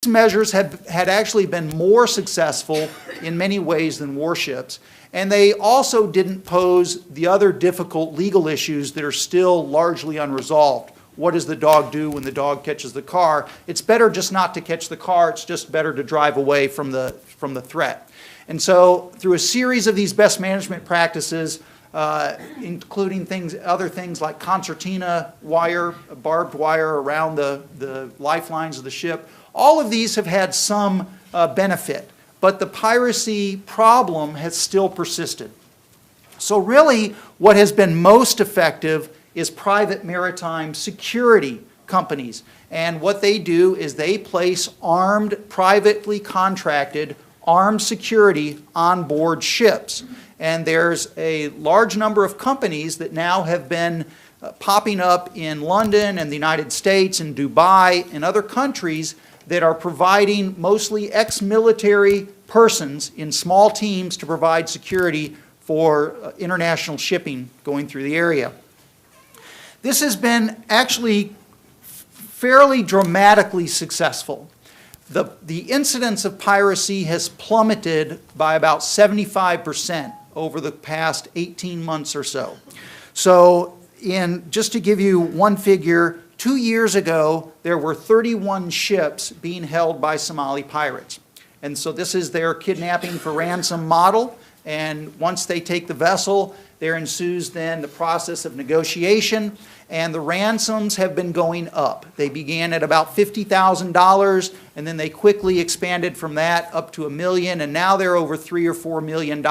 measures had actually been more successful in many ways than warships, and they also didn't pose the other difficult legal issues that are still largely unresolved. What does the dog do when the dog catches the car? It's better just not to catch the car, it's just better to drive away from the threat. And so through a series of these best management practices, including other things like concertina wire, barbed wire around the lifelines of the ship, all of these have had some benefit, but the piracy problem has still persisted. So really, what has been most effective is private maritime security companies. And what they do is they place armed, privately contracted, armed security on board ships. And there's a large number of companies that now have been popping up in London and the United States and Dubai and other countries that are providing mostly ex-military persons in small teams to provide security for international shipping going through the area. This has been actually fairly dramatically successful. The incidence of piracy has plummeted by about 75% over the past 18 months or so. So just to give you one figure, 2 years ago, there were 31 ships being held by Somali pirates. And so this is their kidnapping for ransom model. And once they take the vessel, there ensues then the process of negotiation. And the ransoms have been going up. They began at about $50,000, and then they quickly expanded from that up to $1 million, and now they're over $3 or $4 million.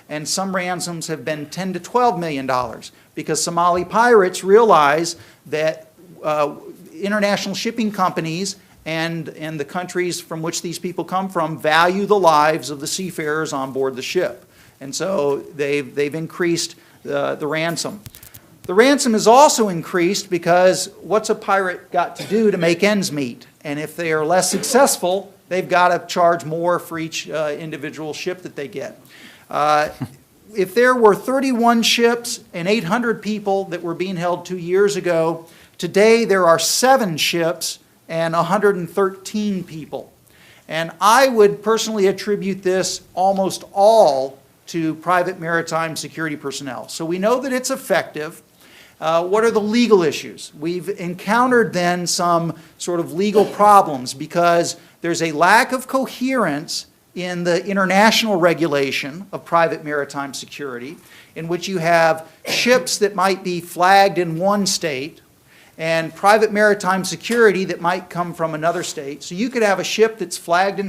And some ransoms have been $10 to $12 million because Somali pirates realize that international shipping companies and the countries from which these people come from value the lives of the seafarers on board the ship. And so they've increased the ransom. The ransom has also increased because what's a pirate got to do to make ends meet? And if they are less successful, they've got to charge more for each individual ship that they get. If there were 31 ships and 800 people that were being held 2 years ago, today there are 7 ships and 113 people. And I would personally attribute this almost all to private maritime security personnel. So we know that it's effective. What are the legal issues? We've encountered then some sort of legal problems because there's a lack of coherence in the international regulation of private maritime security, in which you have ships that might be flagged in one state and private maritime security that might come from another state. So you could have a ship that's flagged in